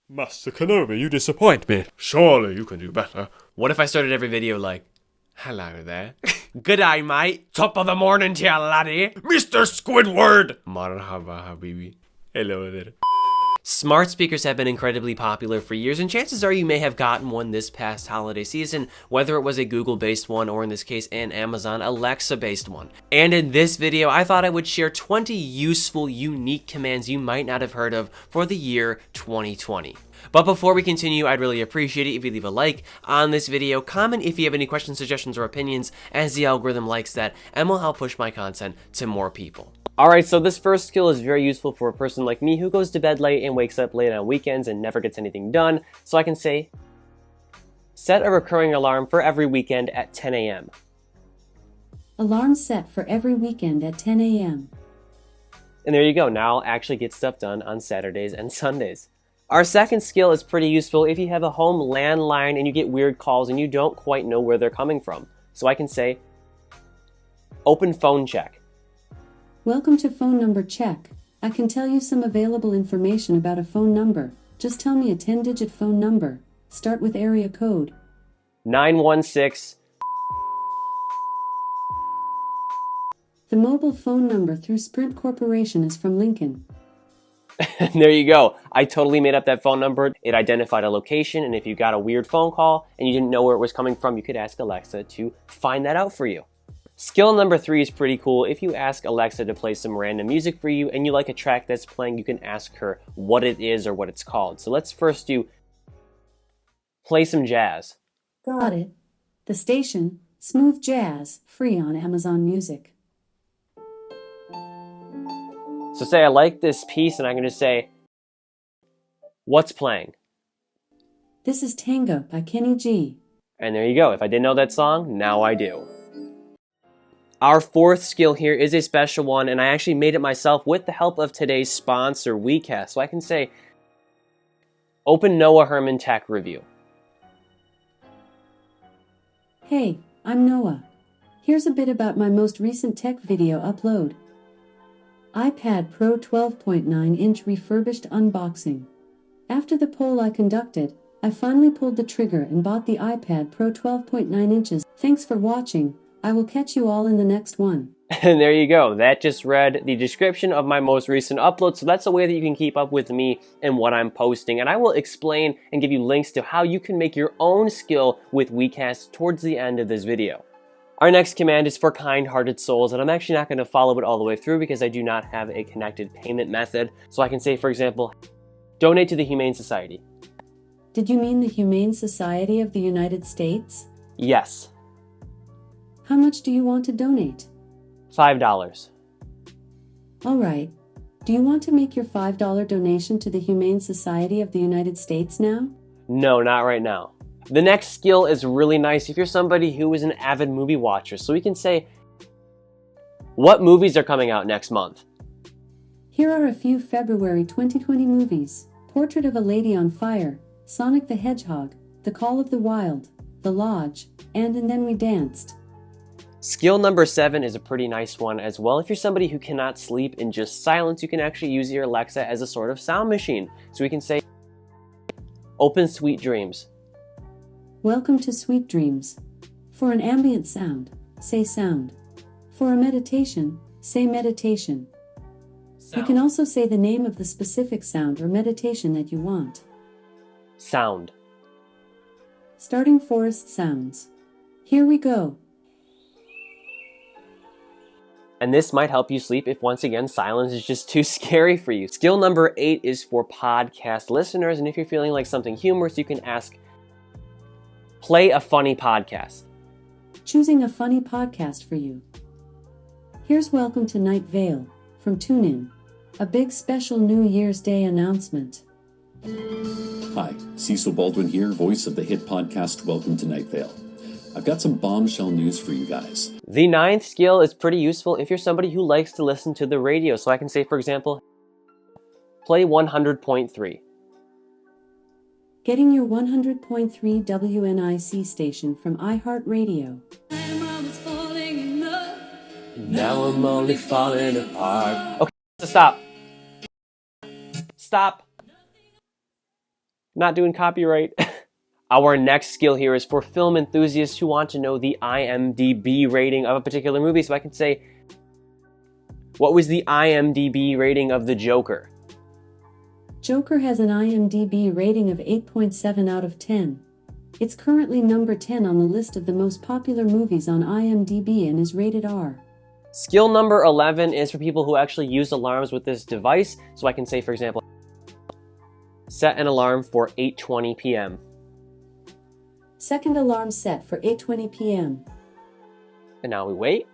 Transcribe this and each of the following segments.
Master Kenobi, you disappoint me. Surely you can do better. What if I started every video like, hello there. G'day, mate. Top of the morning to you, laddie. Mr. Squidward. Marhaba, habibi. Hello there. Smart speakers have been incredibly popular for years, and chances are you may have gotten one this past holiday season, whether it was a Google-based one or in this case an Amazon Alexa-based one. And in this video, I thought I would share 20 useful, unique commands you might not have heard of for the year 2020. But before we continue, I'd really appreciate it if you leave a like on this video, comment if you have any questions, suggestions, or opinions, as the algorithm likes that, and will help push my content to more people. Alright, so this first skill is very useful for a person like me who goes to bed late and wakes up late on weekends and never gets anything done. So I can say, set a recurring alarm for every weekend at 10 a.m. Alarm set for every weekend at 10 a.m. And there you go, now I'll actually get stuff done on Saturdays and Sundays. Our second skill is pretty useful if you have a home landline and you get weird calls and you don't quite know where they're coming from. So I can say, open phone check. Welcome to phone number check. I can tell you some available information about a phone number. Just tell me a 10-digit phone number. Start with area code 916. The mobile phone number through Sprint Corporation is from Lincoln. There you go. I totally made up that phone number. It identified a location, and if you got a weird phone call and you didn't know where it was coming from, you could ask Alexa to find that out for you. Skill number 3 is pretty cool. If you ask Alexa to play some random music for you and you like a track that's playing, you can ask her what it is or what it's called. So let's first do play some jazz. Got it. The station, Smooth Jazz, free on Amazon Music. So say I like this piece and I'm going to say, what's playing? This is Tango by Kenny G. And there you go. If I didn't know that song, now I do. Our fourth skill here is a special one, and I actually made it myself with the help of today's sponsor, WeCast. So I can say, open Noah Herman Tech Review. Hey, I'm Noah. Here's a bit about my most recent tech video upload. iPad Pro 12.9-inch refurbished unboxing. After the poll I conducted, I finally pulled the trigger and bought the iPad Pro 12.9 inches. Thanks for watching. I will catch you all in the next one. And there you go. That just read the description of my most recent upload. So that's a way that you can keep up with me and what I'm posting. And I will explain and give you links to how you can make your own skill with WeCast towards the end of this video. Our next command is for kind-hearted souls, and I'm actually not going to follow it all the way through because I do not have a connected payment method. So I can say, for example, donate to the Humane Society. Did you mean the Humane Society of the United States? Yes. How much do you want to donate? $5. All right. Do you want to make your $5 donation to the Humane Society of the United States now? No, not right now. The next skill is really nice if you're somebody who is an avid movie watcher. So we can say, what movies are coming out next month? Here are a few February 2020 movies. Portrait of a Lady on Fire, Sonic the Hedgehog, The Call of the Wild, The Lodge, and Then We Danced. Skill number 7 is a pretty nice one as well. If you're somebody who cannot sleep in just silence, you can actually use your Alexa as a sort of sound machine. So we can say, open Sweet Dreams. Welcome to Sweet Dreams. For an ambient sound, say sound. For a meditation, say meditation. Sound. You can also say the name of the specific sound or meditation that you want. Sound. Starting forest sounds. Here we go. And this might help you sleep if, once again, silence is just too scary for you. Skill number 8 is for podcast listeners, and if you're feeling like something humorous, you can ask, play a funny podcast. Choosing a funny podcast for you. Here's Welcome to Night Vale from TuneIn. A big special New Year's Day announcement. Hi, Cecil Baldwin here, voice of the hit podcast Welcome to Night Vale. I've got some bombshell news for you guys. The 9th skill is pretty useful if you're somebody who likes to listen to the radio. So I can say, for example, play 100.3. Getting your 100.3 WNIC station from iHeartRadio. Now I'm only falling apart. Okay, stop. Stop. Not doing copyright. Our next skill here is for film enthusiasts who want to know the IMDb rating of a particular movie. So I can say, what was the IMDb rating of The Joker? Joker has an IMDb rating of 8.7 out of 10. It's currently number 10 on the list of the most popular movies on IMDb and is rated R. Skill number 11 is for people who actually use alarms with this device. So I can say, for example, set an alarm for 8:20 p.m. Second alarm set for 8:20 p.m. And now we wait.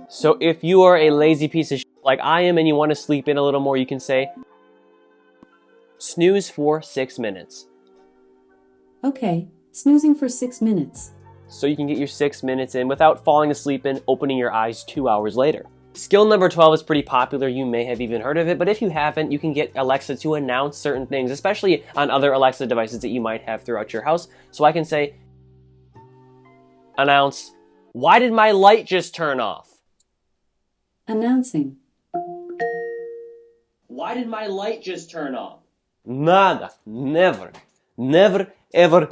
So if you are a lazy piece of shit like I am and you want to sleep in a little more, you can say, snooze for 6 minutes. Okay, snoozing for 6 minutes. So you can get your 6 minutes in without falling asleep and opening your eyes 2 hours later. Skill number 12 is pretty popular. You may have even heard of it, but if you haven't, you can get Alexa to announce certain things, especially on other Alexa devices that you might have throughout your house. So I can say, announce, why did my light just turn off? Announcing. Why did my light just turn off? Nada. Never. Never, ever,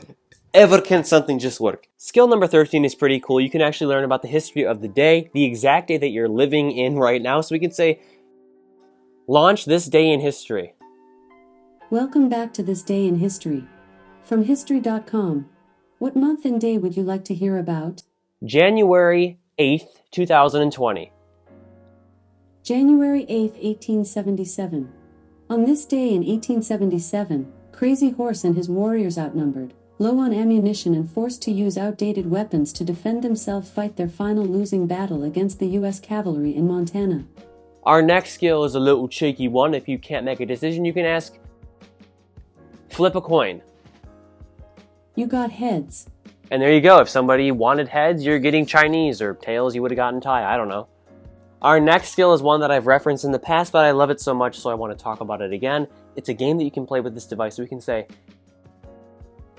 ever can something just work. Skill number 13 is pretty cool. You can actually learn about the history of the day, the exact day that you're living in right now. So we can say, launch this day in history. Welcome back to this day in history. From history.com. What month and day would you like to hear about? January 8th, 2020. January 8th, 1877. On this day in 1877, Crazy Horse and his warriors outnumbered, low on ammunition and forced to use outdated weapons to defend themselves fight their final losing battle against the U.S. cavalry in Montana. Our next skill is a little cheeky one. If you can't make a decision, you can ask, flip a coin. You got heads. And there you go. If somebody wanted heads, you're getting Chinese, or tails, you would have gotten Thai. I don't know. Our next skill is one that I've referenced in the past, but I love it so much, so I want to talk about it again. It's a game that you can play with this device. So we can say,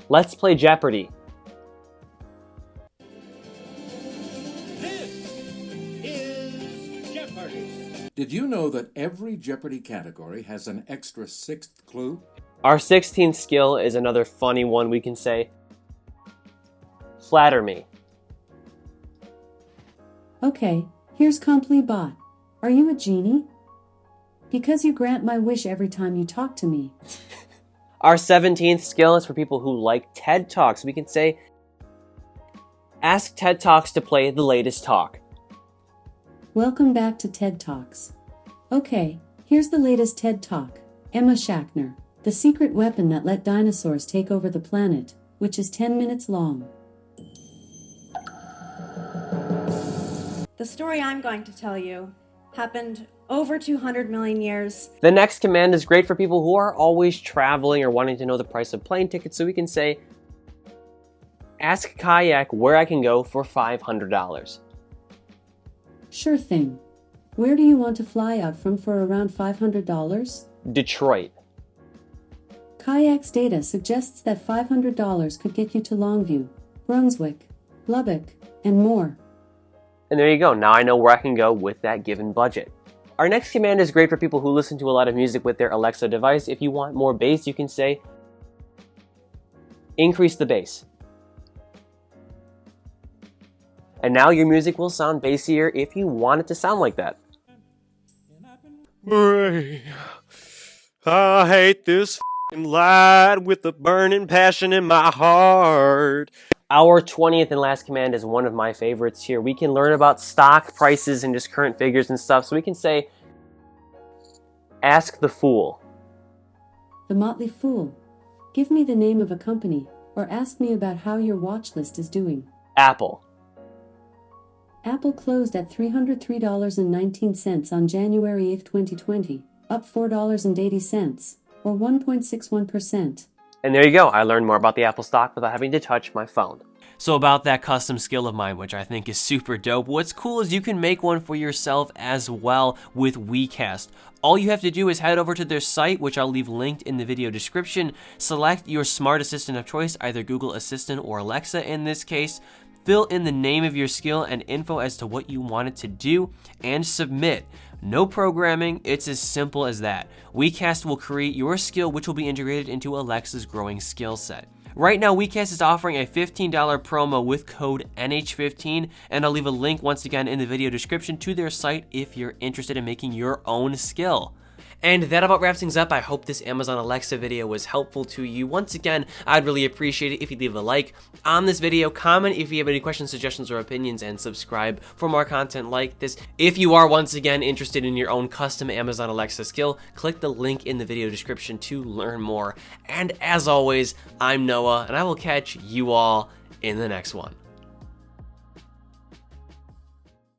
let's play Jeopardy! This is Jeopardy! Did you know that every Jeopardy category has an extra sixth clue? Our 16th skill is another funny one. We can say, flatter me. Okay, here's Complibot. Are you a genie? Because you grant my wish every time you talk to me. Our 17th skill is for people who like TED Talks. We can say, ask TED Talks to play the latest talk. Welcome back to TED Talks. Okay, here's the latest TED Talk. Emma Shackner, the secret weapon that let dinosaurs take over the planet, which is 10 minutes long. The story I'm going to tell you happened over 200 million years. The next command is great for people who are always traveling or wanting to know the price of plane tickets, so we can say, ask Kayak where I can go for $500. Sure thing. Where do you want to fly out from for around $500? Detroit. Kayak's data suggests that $500 could get you to Longview, Brunswick, Lubbock, and more. And there you go. Now I know where I can go with that given budget. Our next command is great for people who listen to a lot of music with their Alexa device. If you want more bass, you can say, increase the bass. And now your music will sound bassier if you want it to sound like that. I hate this f***ing light with a burning passion in my heart. Our 20th and last command is one of my favorites here. We can learn about stock prices and just current figures and stuff. So we can say, ask the fool. The Motley Fool. Give me the name of a company, or ask me about how your watch list is doing. Apple. Apple closed at $303.19 on January 8, 2020, up $4.80, or 1.61%. And there you go. I learned more about the Apple stock without having to touch my phone. So about that custom skill of mine, which I think is super dope, what's cool is you can make one for yourself as well with WeCast. All you have to do is head over to their site, which I'll leave linked in the video description, select your smart assistant of choice, either Google Assistant or Alexa in this case, fill in the name of your skill and info as to what you want it to do, and submit. No programming, it's as simple as that. WeCast will create your skill, which will be integrated into Alexa's growing skill set. Right now, WeCast is offering a $15 promo with code NH15, and I'll leave a link once again in the video description to their site if you're interested in making your own skill. And that about wraps things up. I hope this Amazon Alexa video was helpful to you. Once again, I'd really appreciate it if you leave a like on this video, comment if you have any questions, suggestions, or opinions, and subscribe for more content like this. If you are once again interested in your own custom Amazon Alexa skill, click the link in the video description to learn more. And as always, I'm Noah, and I will catch you all in the next one.